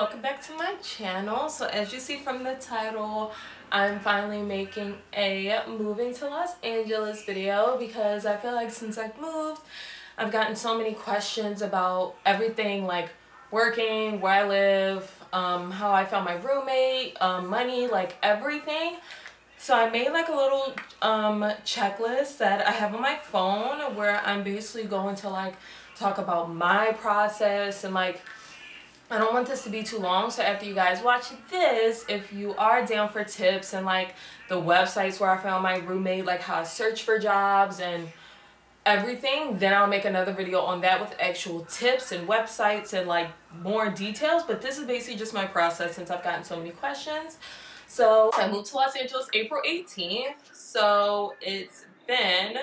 welcome back to my channel. So as you see from the title, I'm finally making a moving to Los Angeles video because I feel like since I've moved, I've gotten so many questions about everything, like working, where I live, how I found my roommate, money, like everything. So I made like a little checklist that I have on my phone where I'm basically going to like talk about my process, and like I don't want this to be too long, so after you guys watch this, if you are down for tips and like the websites where I found my roommate, like how I search for jobs and everything, then I'll make another video on that with actual tips and websites and like more details. But this is basically just my process since I've gotten so many questions. So I moved to Los Angeles April 18th, so it's been,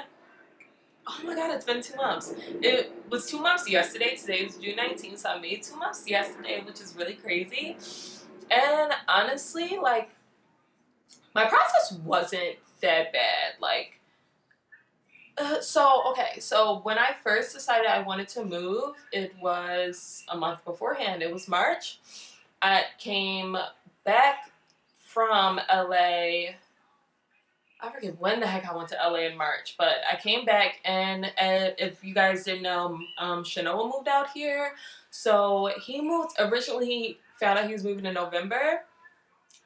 oh my god, it's been 2 months. It was 2 months yesterday. Today is June 19th, so I made 2 months yesterday, which is really crazy. And honestly, like, my process wasn't that bad. Like, so when I first decided I wanted to move, it was a month beforehand. It was March. I came back from LA. I forget when the heck I went to LA in March, but I came back, and if you guys didn't know, Shinoa moved out here. So he moved, originally he found out he was moving in November.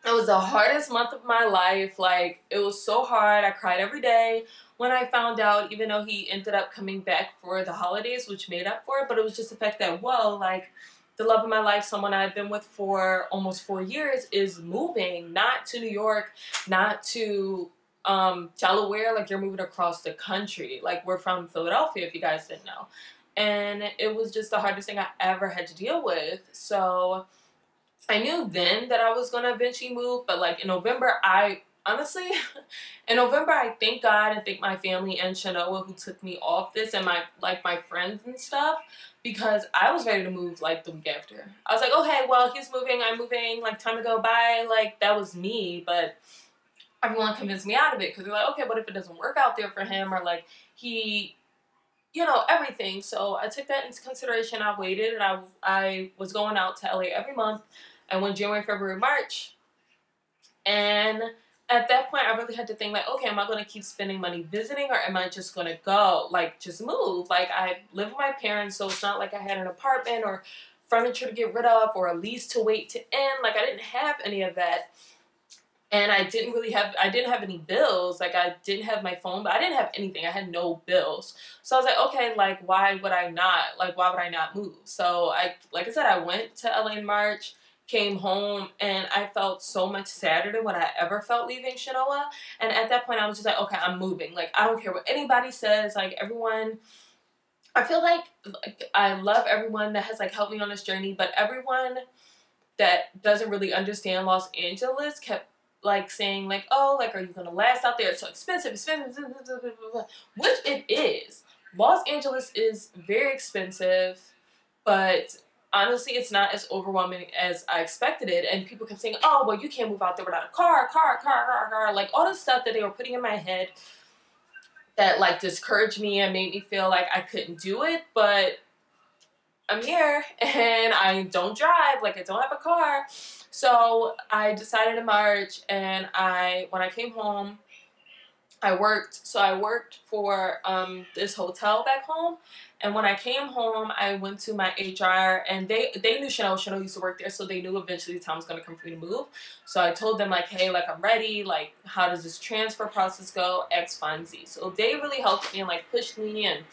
It was the hardest month of my life. Like, it was so hard. I cried every day when I found out, even though he ended up coming back for the holidays, which made up for it. But it was just the fact that, whoa, like, the love of my life, someone I've been with for almost 4 years, is moving, not to New York, not to Delaware, like you're moving across the country. Like, we're from Philadelphia, if you guys didn't know. And it was just the hardest thing I ever had to deal with. So I knew then that I was gonna eventually move, but like in November, I honestly in November, I thank God and thank my family and Shinoa who took me off this, and my friends and stuff, because I was ready to move like the week after. I was like, okay, well, he's moving, I'm moving, like time to go, bye. Like, that was me. But everyone convinced me out of it because they're like, okay, what if it doesn't work out there for him, or like he, you know, everything. So I took that into consideration. I waited, and I was going out to LA every month. I went January, February, March. And at that point, I really had to think like, okay, am I going to keep spending money visiting, or am I just going to go, like, just move? Like, I live with my parents, so it's not like I had an apartment or furniture to get rid of or a lease to wait to end. Like, I didn't have any of that. And I didn't have any bills. Like, I didn't have my phone, but I didn't have anything. I had no bills. So I was like, okay, like, why would I not? Like, why would I not move? So like I said, I went to LA in March, came home, and I felt so much sadder than what I ever felt leaving Shinoa. And at that point, I was just like, okay, I'm moving. Like, I don't care what anybody says. Like, everyone, I feel like I love everyone that has like helped me on this journey, but everyone that doesn't really understand Los Angeles kept like saying like, oh, like, are you gonna last out there? It's so expensive, which it is. Los Angeles is very expensive, but honestly, it's not as overwhelming as I expected it. And people kept saying, oh, well, you can't move out there without a car, like all this stuff that they were putting in my head that like discouraged me and made me feel like I couldn't do it. But I'm here, and I don't drive, like I don't have a car. So I decided in March, and when I came home, I worked. So I worked for this hotel back home. And when I came home, I went to my HR, and they knew Shinoa. Shinoa used to work there, so they knew eventually the time was going to come for me to move. So I told them like, hey, like, I'm ready. Like, how does this transfer process go? X, Y, and Z. So they really helped me and like pushed me, and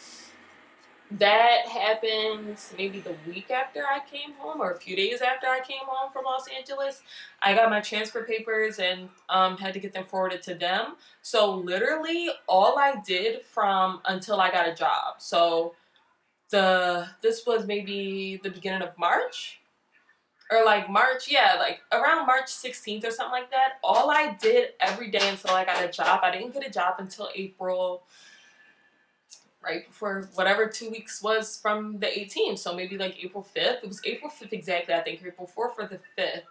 that happened maybe the week after I came home, or a few days after I came home from Los Angeles. I got my transfer papers and had to get them forwarded to them. So literally all I did until I got a job. So this was maybe the beginning of March, or like March, yeah, like around March 16th or something like that. All I did every day until I got a job. I didn't get a job until April, right before whatever 2 weeks was from the 18th. So maybe like April 5th. It was April 5th exactly, I think. April 4th or the 5th.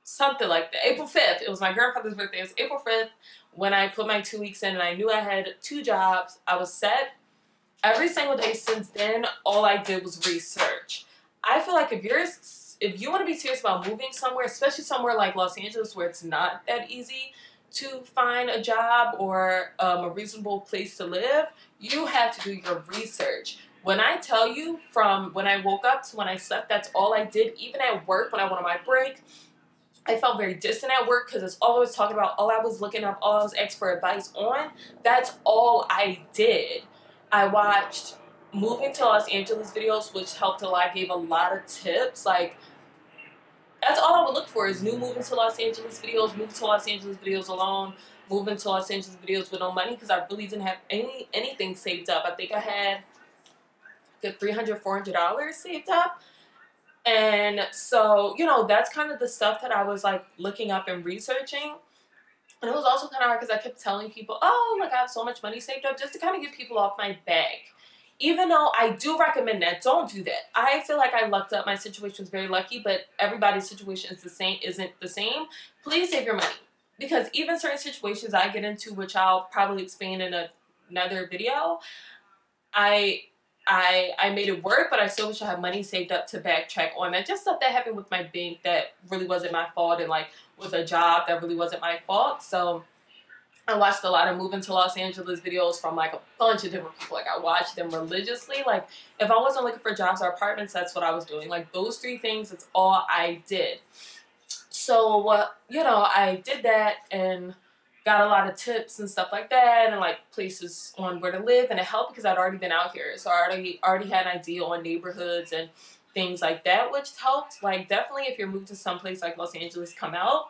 Something like that. April 5th. It was my grandfather's birthday. It was April 5th when I put my 2 weeks in, and I knew I had 2 jobs. I was set. Every single day since then, all I did was research. I feel like if you're if you want to be serious about moving somewhere, especially somewhere like Los Angeles where it's not that easy to find a job or a reasonable place to live, you have to do your research. When I tell you, from when I woke up to when I slept, that's all I did. Even at work, when I went on my break, I felt very distant at work because it's all I was talking about, all I was looking up, all I was asking for advice on. That's all I did. I watched moving to Los Angeles videos, which helped a lot, gave a lot of tips. Like, that's all I would look for is new moving to Los Angeles videos, moving to Los Angeles videos alone, moving to Los Angeles videos with no money, because I really didn't have anything saved up. I think I had good $300, $400 saved up. And so, you know, that's kind of the stuff that I was like looking up and researching. And it was also kind of hard because I kept telling people, oh, like I have so much money saved up, just to kind of get people off my back. Even though I do recommend that, don't do that. I feel like I lucked up. My situation was very lucky, but everybody's situation isn't the same. Please save your money. Because even certain situations I get into, which I'll probably explain in another video, I made it work, but I still wish I had money saved up to backtrack on that. Just stuff that happened with my bank that really wasn't my fault, and like with a job that really wasn't my fault. So I watched a lot of moving to Los Angeles videos from like a bunch of different people. Like I watched them religiously. Like if I wasn't looking for jobs or apartments, that's what I was doing. Like those three things, that's all I did. So, you know, I did that and got a lot of tips and stuff like that, and like places on where to live, and it helped because I'd already been out here, so I already had an idea on neighborhoods and things like that, which helped. Like definitely if you're moving to some place like Los Angeles, come out,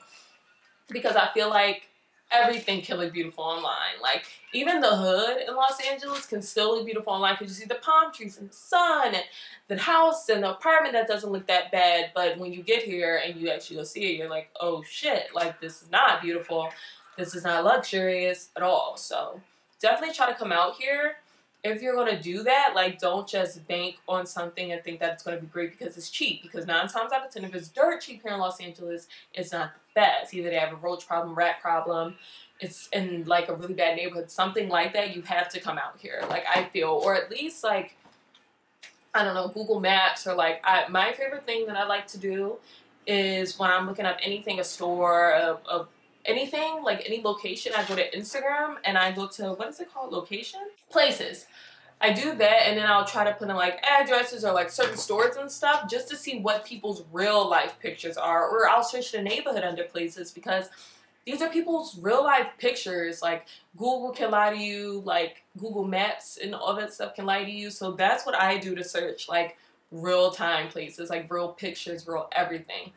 because I feel like everything can look beautiful online. Like even the hood in Los Angeles can still look beautiful online because you see the palm trees and the sun and the house and the apartment that doesn't look that bad, but when you get here and you actually go see it, you're like, oh shit, like this is not beautiful. This is not luxurious at all. So definitely try to come out here. If you're going to do that, like don't just bank on something and think that it's going to be great because it's cheap. Because 9 times out of 10, if it's dirt cheap here in Los Angeles, it's not the best. Either they have a roach problem, rat problem, it's in like a really bad neighborhood, something like that, you have to come out here. Like I feel, or at least like, I don't know, Google Maps, or like my favorite thing that I like to do is when I'm looking up anything, a store, anything, like any location, I go to Instagram and I go to, what is it called? Location? Places. I do that, and then I'll try to put in like addresses or like certain stores and stuff just to see what people's real life pictures are. Or I'll search the neighborhood under places because these are people's real life pictures. Like Google can lie to you, like Google Maps and all that stuff can lie to you. So that's what I do to search like real time places, like real pictures, real everything.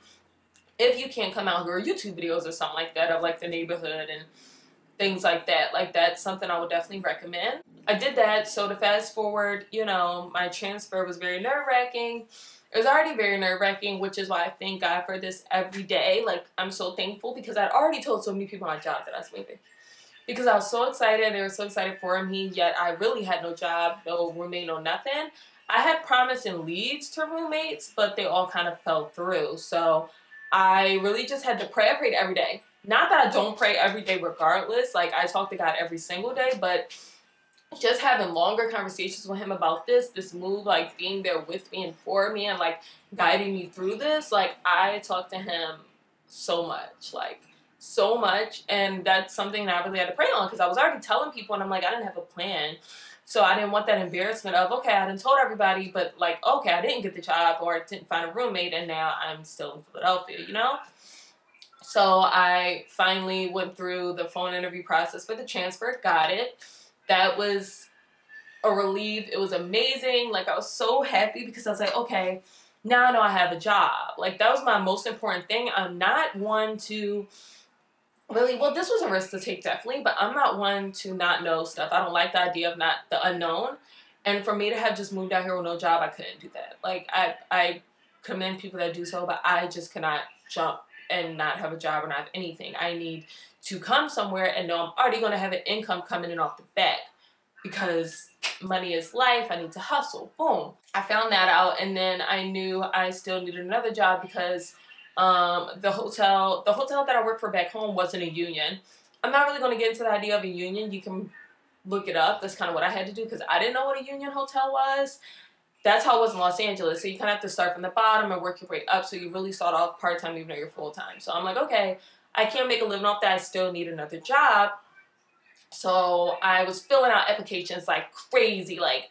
If you can't come out here, or YouTube videos or something like that of like the neighborhood and things like that. Like that's something I would definitely recommend. I did that. So to fast forward, you know, my transfer was very nerve-wracking. It was already very nerve-wracking, which is why I thank God for this every day. Like I'm so thankful because I'd already told so many people on my job that I was leaving. Because I was so excited. They were so excited for me, yet I really had no job, no roommate, no nothing. I had promised in leads to roommates, but they all kind of fell through. So I really just had to pray. I prayed every day. Not that I don't pray every day regardless. Like I talk to God every single day, but just having longer conversations with him about this move, like being there with me and for me and like guiding me through this, like I talked to him so much, like so much. And that's something that I really had to pray on because I was already telling people and I'm like, I didn't have a plan. So I didn't want that embarrassment of, okay, I done told everybody, but like, okay, I didn't get the job or I didn't find a roommate and now I'm still in Philadelphia, you know? So I finally went through the phone interview process for the transfer, got it. That was a relief. It was amazing. Like I was so happy because I was like, okay, now I know I have a job. Like that was my most important thing. I'm not one to really, well, this was a risk to take definitely, but I'm not one to not know stuff. I don't like the idea of not the unknown. And for me to have just moved out here with no job, I couldn't do that. Like I commend people that do so, but I just cannot jump and not have a job or not have anything. I need to come somewhere and know I'm already going to have an income coming in off the bat because money is life. I need to hustle. Boom. I found that out, and then I knew I still needed another job because the hotel that I worked for back home wasn't a union. I'm not really going to get into the idea of a union. You can look it up. That's kind of what I had to do because I didn't know what a union hotel was. that's how it was in Los Angeles. So you kind of have to start from the bottom and work your way up. So you really start off part-time even though you're full-time. So I'm like, okay, I can't make a living off that. I still need another job. So I was filling out applications like crazy. Like,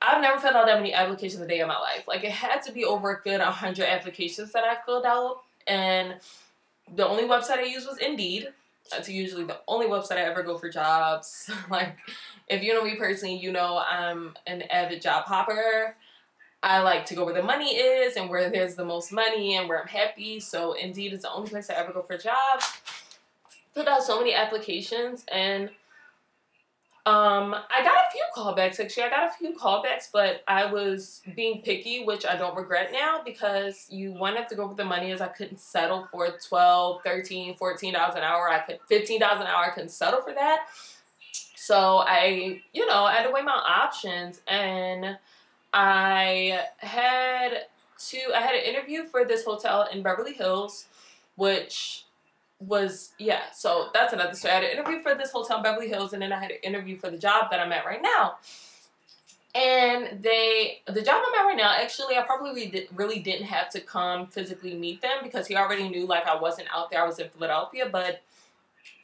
I've never filled out that many applications a day in my life. Like, it had to be over a good 100 applications that I filled out. And the only website I used was Indeed. That's usually the only website I ever go for jobs. Like, if you know me personally, you know I'm an avid job hopper. I like to go where the money is and where there's the most money and where I'm happy. So Indeed is the only place I ever go for jobs. Filled out so many applications, and I got a few callbacks. Actually, I got a few callbacks, but I was being picky, which I don't regret now, because you wanted to go with the money, as I couldn't settle for $12, $13, $14 an hour. $15 an hour. I couldn't settle for that. So I had to weigh my options, and I had an interview for this hotel in Beverly Hills, which was, so that's another story. I had an interview for this hotel in Beverly Hills, and then I had an interview for the job that I'm at right now. And the job I'm at right now, actually, I probably really didn't have to come physically meet them, because he already knew, like, I wasn't out there. I was in Philadelphia, but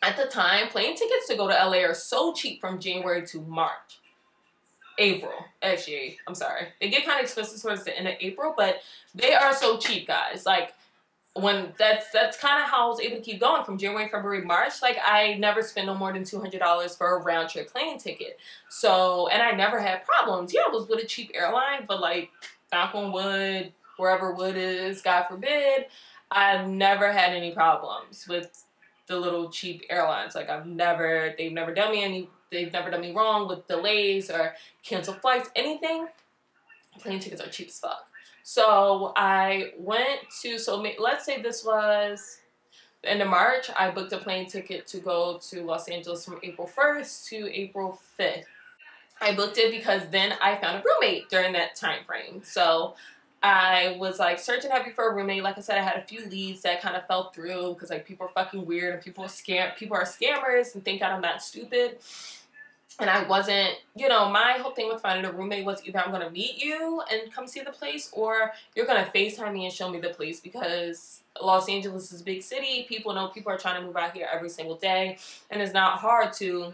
at the time, plane tickets to go to LA are so cheap from January to April. Actually, I'm sorry. They get kind of expensive towards the end of April, but they are so cheap, guys. Like, when that's kind of how I was able to keep going from January, February, March. Like, I never spent no more than $200 for a round trip plane ticket. So, and I never had problems. Yeah, I was with a cheap airline, but like, knock on wood, wherever wood is, God forbid, I've never had any problems with the little cheap airlines. Like, they've never done me wrong with delays or canceled flights, anything. Plane tickets are cheap as fuck. So I went to, let's say this was the end of March, I booked a plane ticket to go to Los Angeles from April 1st to April 5th. I booked it because then I found a roommate during that time frame. So I was like searching heavy for a roommate. Like I said, I had a few leads that kind of fell through because like people are fucking weird and people are scammers and think that I'm not stupid. And I wasn't, my whole thing with finding a roommate was either I'm going to meet you and come see the place, or you're going to FaceTime me and show me the place, because Los Angeles is a big city. People know people are trying to move out here every single day. And it's not hard to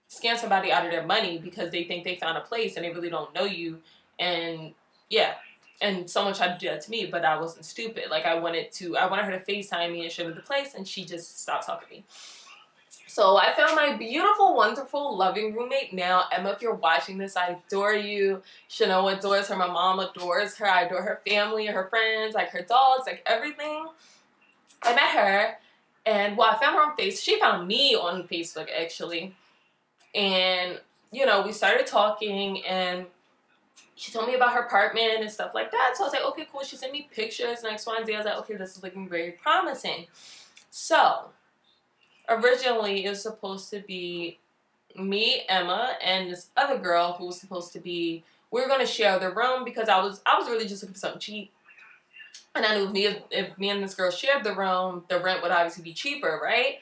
scam somebody out of their money because they think they found a place and they really don't know you. And yeah. And someone tried to do that to me, but I wasn't stupid. Like, I wanted her to FaceTime me and show me the place, and she just stopped talking to me. So I found my beautiful, wonderful, loving roommate now. Emma, if you're watching this, I adore you. Shinoa adores her. My mom adores her. I adore her family, her friends, like her dogs, like everything. I met her, and I found her on Facebook. She found me on Facebook, actually. And, we started talking, and she told me about her apartment and stuff like that. So I was like, okay, cool. She sent me pictures and X, Y, and Z. I was like, okay, this is looking very promising. So originally, it was supposed to be me, Emma, and this other girl who was supposed to be, we were going to share the room, because I was really just looking for something cheap. And I knew if me and this girl shared the room, the rent would obviously be cheaper, right?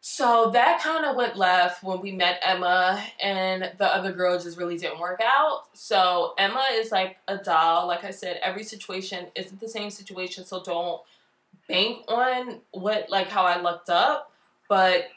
So that kind of went left when we met Emma, and the other girl just really didn't work out. So Emma is like a doll. Like I said, every situation isn't the same situation, so don't bank on how I lucked up. But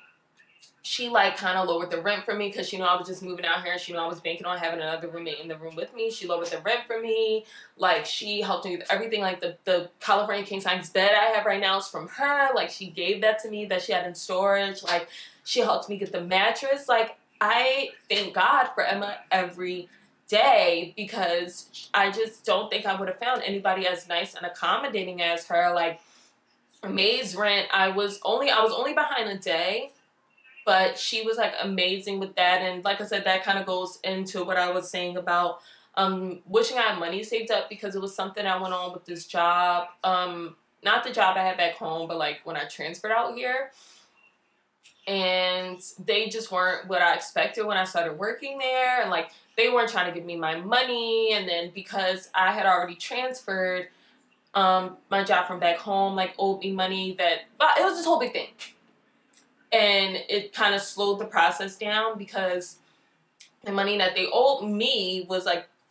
she kind of lowered the rent for me, because I was just moving out here, and she knew I was banking on having another roommate in the room with me. She lowered the rent for me. Like, she helped me with everything. Like, the California king size bed I have right now is from her. Like, she gave that to me, that she had in storage. Like, she helped me get the mattress. Like, I thank God for Emma every day, because I just don't think I would have found anybody as nice and accommodating as her. Like, maid's rent, I was only behind a day, but she was like amazing with that. And like I said, that kind of goes into what I was saying about wishing I had money saved up, because it was something I went on with this job, not the job I had back home, but like when I transferred out here, and they just weren't what I expected when I started working there. And like, they weren't trying to give me my money, and then because I had already transferred, my job from back home owed me money but it was this whole big thing, and it kind of slowed the process down, because the money that they owed me was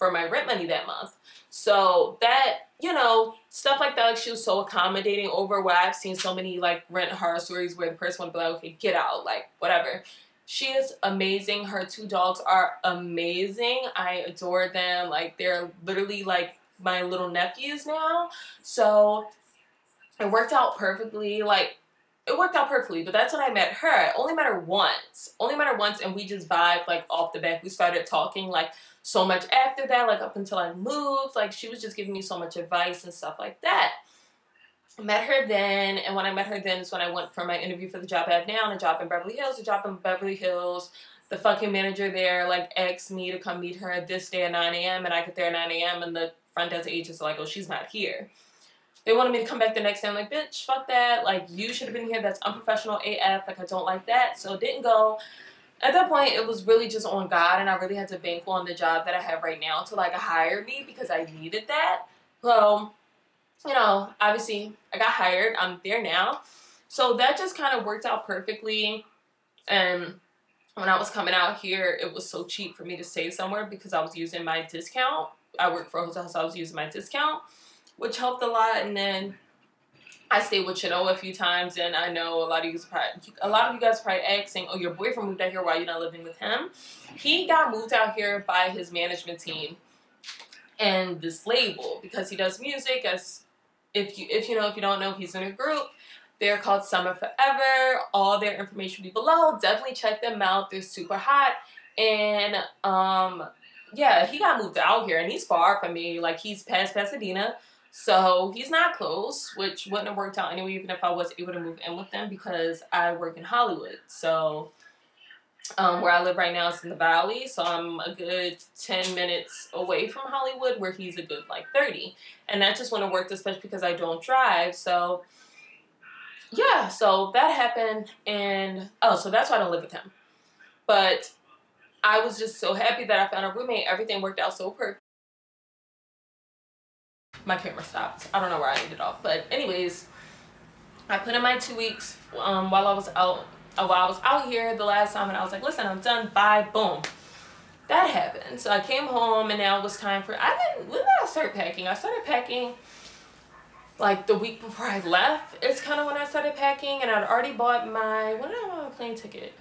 for my rent money that month. So that, you know, stuff like that, like she was so accommodating over where I've seen so many like rent horror stories where the person would be like, okay, get out, like whatever. She is amazing. Her 2 dogs are amazing. I adore them. Like they're literally like my little nephews now. So it worked out perfectly. Like it worked out perfectly, but that's when I met her. I only met her once. Only met her once, and we just vibed like off the bat. We started talking like so much after that, like up until I moved. Like she was just giving me so much advice and stuff like that. I met her then, and when I met her then is when I went for my interview for the job I have now, and a job in Beverly Hills, a job in Beverly Hills. The fucking manager there like asked me to come meet her at this day at 9 a.m. and I get there at 9 a.m. and the front desk agents are like, oh, she's not here. They wanted me to come back the next day. I'm like, bitch, fuck that. Like, you should have been here. That's unprofessional AF. Like, I don't like that. So, didn't go. At that point, it was really just on God, and I really had to bank on the job that I have right now to, like, hire me because I needed that. So, you know, obviously, I got hired. I'm there now. So, that just kind of worked out perfectly. And when I was coming out here, it was so cheap for me to stay somewhere because I was using my discount. I worked for a hotel, so I was using my discount, which helped a lot. And then I stayed with Shinoa a few times, and I know a lot of you guys are probably asking, oh, your boyfriend moved out here, why are you not living with him? He got moved out here by his management team and this label because he does music. As if you don't know, he's in a group. They're called Summer Forever. All their information will be below. Definitely check them out. They're super hot. And yeah, he got moved out here, and he's far from me. Like, he's past Pasadena. So he's not close, which wouldn't have worked out anyway, even if I was able to move in with them because I work in Hollywood. So where I live right now is in the Valley. So I'm a good 10 minutes away from Hollywood, where he's a good like 30. And that just wouldn't have worked, especially because I don't drive. So yeah, so that happened. And so that's why I don't live with him. But I was just so happy that I found a roommate. Everything worked out so perfect. My camera stopped. I don't know where I ended off, but anyways, I put in my 2 weeks while I was out here the last time, and I was like, listen, I'm done. Bye. Boom. That happened. So I came home, and now it was time for. When did I start packing? I started packing like the week before I left. It's kind of when I started packing, and I'd already bought my. When did I buy my plane ticket?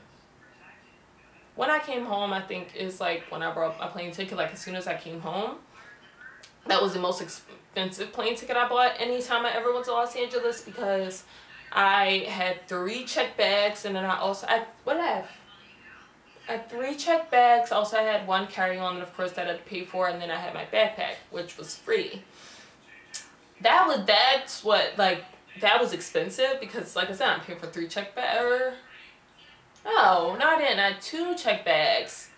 When I came home, I think is like when I bought my plane ticket. Like as soon as I came home. That was the most expensive plane ticket I bought anytime I ever went to Los Angeles because I had 3 check bags, and then I had 3 check bags. Also, I had 1 carry-on, and of course that I had to pay for, and then I had my backpack, which was free. That was expensive because, like I said, I'm paying for 3 check bags. Oh, no, I didn't. I had 2 check bags.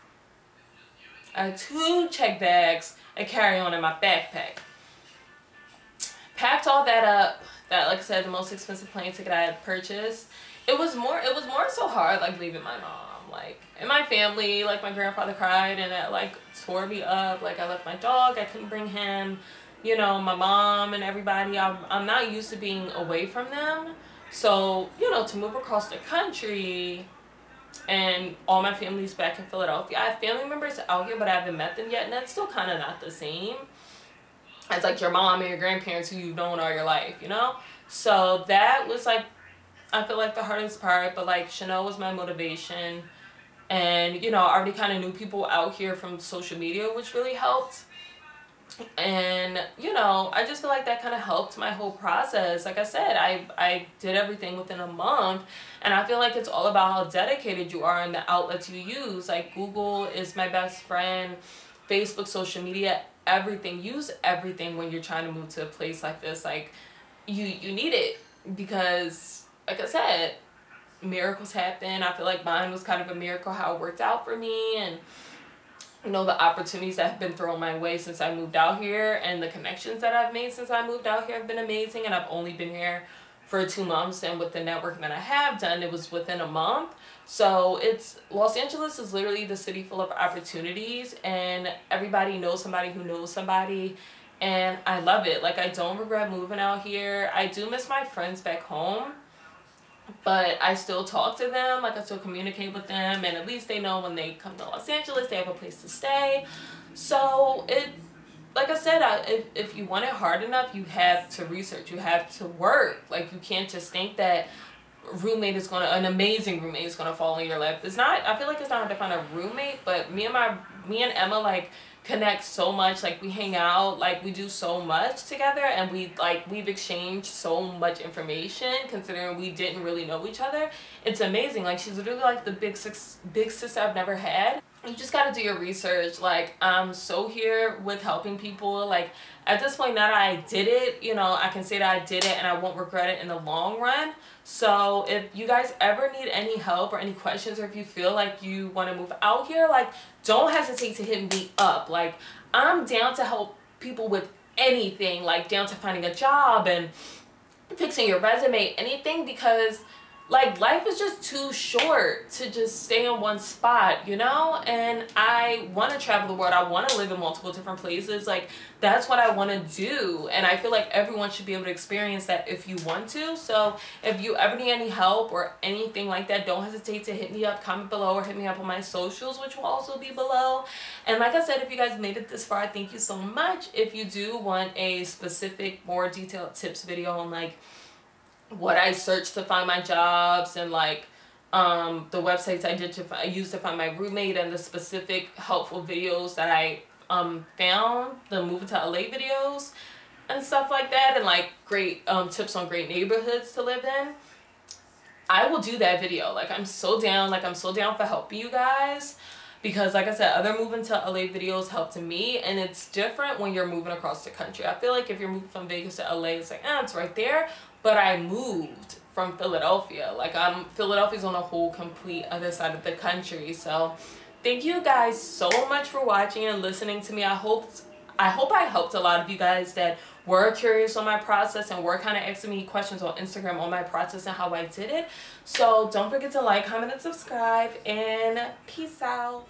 A carry-on in my backpack. Packed all that up. That, like I said, the most expensive plane ticket I had purchased. It was more so hard, like, leaving my mom. Like, and my family, like, my grandfather cried, and that, like, tore me up. Like, I left my dog. I couldn't bring him. You know, my mom and everybody. I'm not used to being away from them. So, you know, to move across the country... And all my family's back in Philadelphia. I have family members out here, but I haven't met them yet. And that's still kind of not the same as like your mom and your grandparents who you've known all your life, you know? So that was like, I feel like the hardest part. But like Shinoa was my motivation. And, you know, I already kind of knew people out here from social media, which really helped. And, you know, I just feel like that kind of helped my whole process. Like I said, I did everything within a month. And I feel like it's all about how dedicated you are and the outlets you use. Like, Google is my best friend. Facebook, social media, everything. Use everything when you're trying to move to a place like this. Like, you need it. Because, like I said, miracles happen. I feel like mine was kind of a miracle how it worked out for me. And... you know, the opportunities that have been thrown my way since I moved out here and the connections that I've made since I moved out here have been amazing. And I've only been here for 2 months, and with the networking that I have done, it was within a month. So Los Angeles is literally the city full of opportunities, and everybody knows somebody who knows somebody, and I love it. Like, I don't regret moving out here. I do miss my friends back home, but I still talk to them. Like I still communicate with them, and at least they know when they come to Los Angeles, they have a place to stay. So it, like I said, if you want it hard enough, you have to research, you have to work. Like you can't just think that an amazing roommate is gonna fall in your lap. It's not. I feel like it's not hard to find a roommate, but me and Emma like connect so much. Like we hang out, like we do so much together, and we've exchanged so much information. Considering we didn't really know each other, it's amazing. Like she's literally like the big sister I've never had. You just got to do your research. Like I'm so here with helping people. Like at this point, now that I did it, you know, I can say that I did it and I won't regret it in the long run. So if you guys ever need any help or any questions, or if you feel like you want to move out here, like don't hesitate to hit me up. Like I'm down to help people with anything, like down to finding a job and fixing your resume, anything, because like life is just too short to just stay in one spot, you know? And I want to travel the world. I want to live in multiple different places. Like that's what I want to do, and I feel like everyone should be able to experience that if you want to. So if you ever need any help or anything like that, don't hesitate to hit me up, comment below, or hit me up on my socials, which will also be below. And like I said, if you guys made it this far, thank you so much. If you do want a specific, more detailed tips video on like what I searched to find my jobs, and like the websites I used to find my roommate, and the specific helpful videos that I found, the moving to LA videos and stuff like that, and like great tips on great neighborhoods to live in, I will do that video. Like I'm so down. Like I'm so down for helping you guys, because like I said, other moving to LA videos helped me, and it's different when you're moving across the country. I feel like if you're moving from Vegas to LA, it's like, it's right there. But I moved from Philadelphia. Like Philadelphia's on a whole complete other side of the country. So thank you guys so much for watching and listening to me. I hope I helped a lot of you guys that were curious on my process and were kind of asking me questions on Instagram on my process and how I did it. So don't forget to like, comment, and subscribe, and peace out.